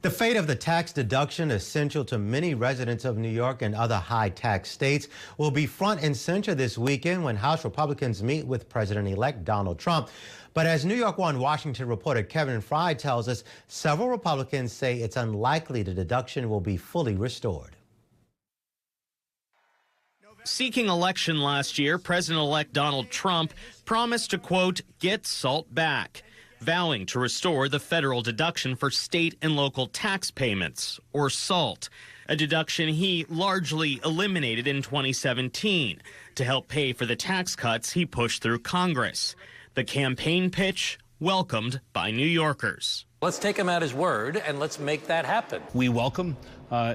The fate of the tax deduction, essential to many residents of New York and other high-tax states, will be front and center this weekend when House Republicans meet with President-elect Donald Trump. But as New York One Washington reporter Kevin Frey tells us, several Republicans say it's unlikely the deduction will be fully restored. Seeking election last year, President-elect Donald Trump promised to, quote, get SALT back, vowing to restore the federal deduction for state and local tax payments, or SALT, a deduction he largely eliminated in 2017 to help pay for the tax cuts he pushed through Congress. The campaign pitch welcomed by New Yorkers. Let's take him at his word and let's make that happen. We welcome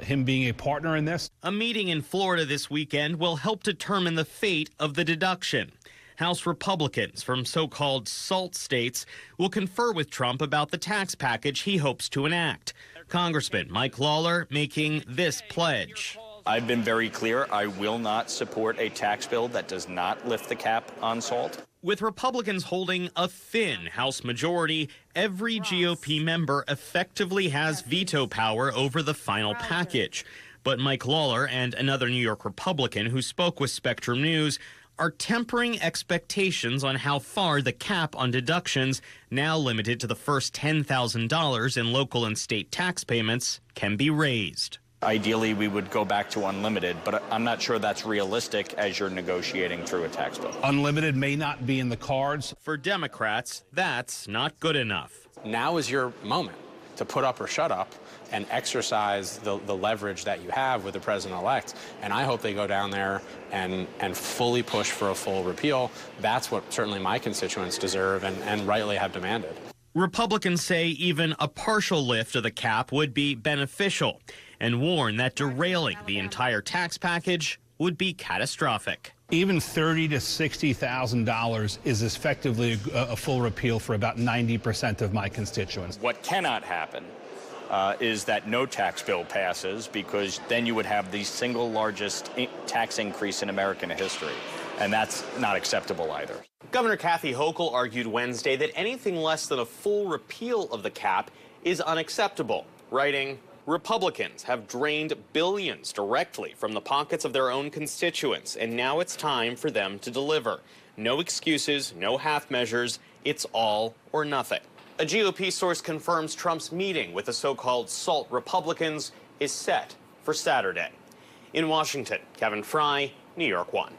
him being a partner in this. A meeting in Florida this weekend will help determine the fate of the deduction. House Republicans from so-called SALT states will confer with Trump about the tax package he hopes to enact. Congressman Mike Lawler making this pledge. I've been very clear. I will not support a tax bill that does not lift the cap on SALT. With Republicans holding a thin House majority, every GOP member effectively has veto power over the final package. But Mike Lawler and another New York Republican who spoke with Spectrum News are tempering expectations on how far the cap on deductions, now limited to the first $10,000 in local and state tax payments, can be raised. Ideally, we would go back to unlimited, but I'm not sure that's realistic as you're negotiating through a tax bill. Unlimited may not be in the cards. For Democrats, that's not good enough. Now is your moment to put up or shut up and exercise the leverage that you have with the president-elect. And I hope they go down there and fully push for a full repeal. That's what certainly my constituents deserve and rightly have demanded. Republicans say even a partial lift of the cap would be beneficial and warn that derailing the entire tax package would be catastrophic. Even $30,000 to $60,000 is effectively a full repeal for about 90% of my constituents. What cannot happen is that no tax bill passes, because then you would have the single largest tax increase in American history, and that's not acceptable either. Governor Kathy Hochul argued Wednesday that anything less than a full repeal of the cap is unacceptable, writing, Republicans have drained billions directly from the pockets of their own constituents, and now it's time for them to deliver. No excuses, no half measures, it's all or nothing. A GOP source confirms Trump's meeting with the so-called SALT Republicans is set for Saturday. In Washington, Kevin Frey, New York One.